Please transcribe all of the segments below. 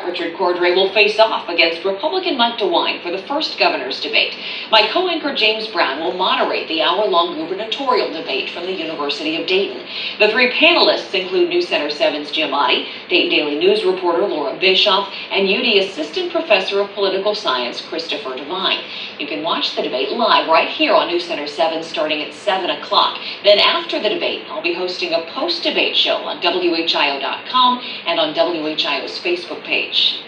Richard Cordray will face off against Republican Mike DeWine for the first governor's debate. My co-anchor James Brown will moderate the hour-long gubernatorial debate from the University of Dayton. The three panelists include News Center 7's Jim Otte, Dayton Daily News reporter Laura Bischoff, and UD Assistant Professor of Political Science Christopher Devine. You can watch the debate live right here on News Center 7 starting at 7 o'clock. Then after the debate, I'll be hosting a post-debate show on WHIO.com and on WHIO's Facebook page.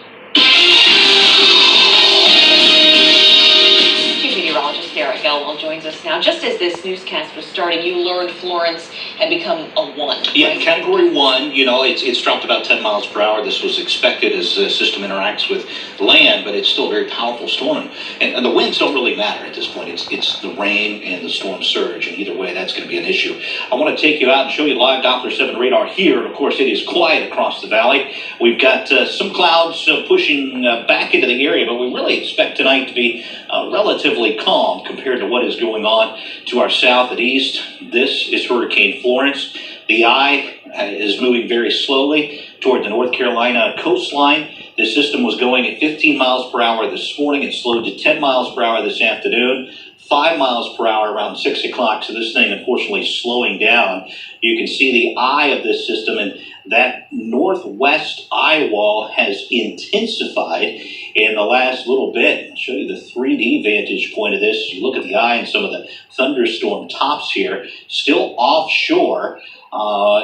Chief Meteorologist Elwell joins us now. Just as this newscast was starting, you learned Florence had become a 1. Yeah, right? Category 1, it's dropped about 10 miles per hour. This was expected as the system interacts with land, but it's still a very powerful storm. And the winds don't really matter at this point. It's the rain and the storm surge, and either way, that's going to be an issue. I want to take you out and show you live Doppler 7 radar here. And of course, it is quiet across the valley. We've got some clouds pushing back into the area, but we really expect tonight to be relatively calm compared to what is going on to our south and east. This is Hurricane Florence. The eye is moving very slowly toward the North Carolina coastline. This system was going at 15 miles per hour this morning. It slowed to 10 miles per hour this afternoon, 5 miles per hour around 6 o'clock. So this thing, unfortunately, slowing down. You can see the eye of this system, and that northwest eye wall has intensified in the last little bit. I'll show you the 3D vantage point of this. You look at the eye and some of the thunderstorm tops here, still offshore.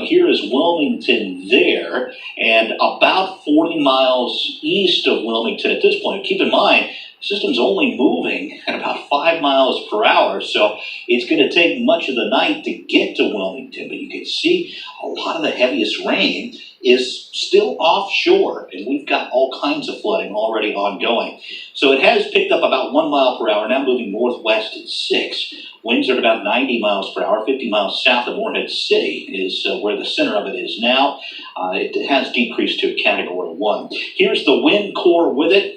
Here is Wilmington there, and about 40 miles east of Wilmington at this point. Keep in mind, the system's only moving at about 5 miles per hour, so it's going to take much of the night to get to Wilmington. But you can see a lot of the heaviest rain is still offshore, and we've got all kinds of flooding already ongoing. So it has picked up about 1 mile per hour, now moving northwest at 6. Winds are at about 90 miles per hour, 50 miles south of Morehead City is where the center of it is now. It has decreased to a Category 1. Here's the wind core with it.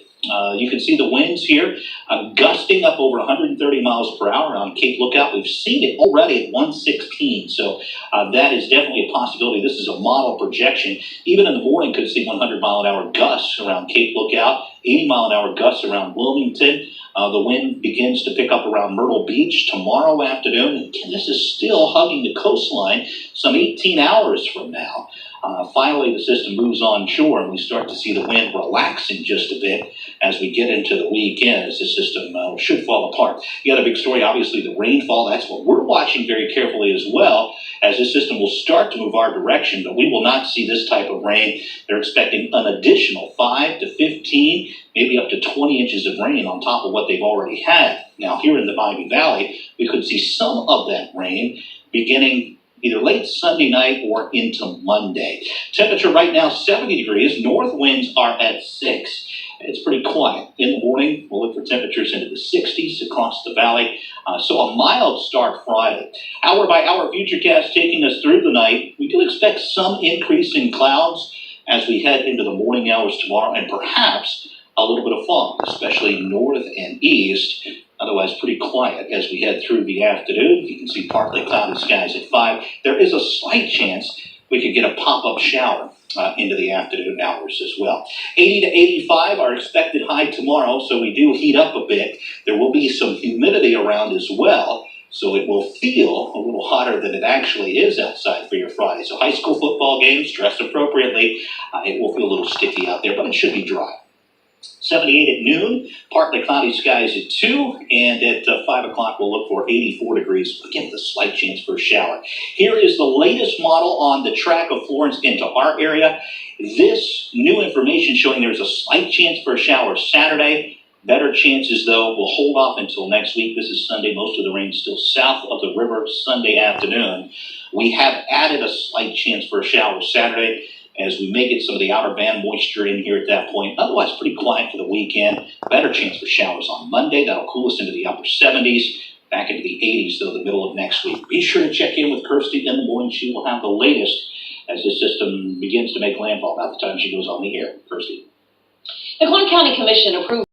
You can see the winds here gusting up over 130 miles per hour on Cape Lookout. We've seen it already at 116, so that is definitely a possibility. This is a model projection. Even in the morning, could see 100-mile-an-hour gusts around Cape Lookout, 80-mile-an-hour gusts around Wilmington. The wind begins to pick up around Myrtle Beach tomorrow afternoon. And again, this is still hugging the coastline some 18 hours from now. Finally, the system moves onshore, and we start to see the wind relaxing just a bit as we get into the weekend, as the system should fall apart. The other big story, obviously, the rainfall. That's what we're watching very carefully as well, as this system will start to move our direction, but we will not see this type of rain. They're expecting an additional 5 to 15, maybe up to 20 inches of rain on top of what they've already had. Now, here in the Miami Valley, we could see some of that rain beginning either late Sunday night or into Monday. Temperature right now, 70 degrees. North winds are at 6. It's pretty quiet. In the morning, we'll look for temperatures into the 60s across the valley. So a mild start Friday. Hour by hour futurecast taking us through the night. We do expect some increase in clouds as we head into the morning hours tomorrow, and perhaps a little bit of fog, especially north and east. Otherwise, pretty quiet as we head through the afternoon. You can see partly cloudy skies at 5. There is a slight chance we could get a pop-up shower into the afternoon hours as well. 80 to 85 are expected high tomorrow, so we do heat up a bit. There will be some humidity around as well, so it will feel a little hotter than it actually is outside for your Friday. So high school football games, dress appropriately. It will feel a little sticky out there, but it should be dry. 78 at noon, partly cloudy skies at 2, and at 5 o'clock we'll look for 84 degrees, again with a slight chance for a shower. Here is the latest model on the track of Florence into our area. This new information showing there's a slight chance for a shower Saturday. Better chances, though, will hold off until next week. This is Sunday. Most of the rain still south of the river Sunday afternoon. We have added a slight chance for a shower Saturday as we may get some of the outer band moisture in here at that point. Otherwise, pretty quiet for the weekend. Better chance for showers on Monday. That'll cool us into the upper 70s, back into the 80s, though, the middle of next week. Be sure to check in with Kirsty in the morning. She will have the latest as this system begins to make landfall about the time she goes on the air. Kirsty. The Glenn County Commission approved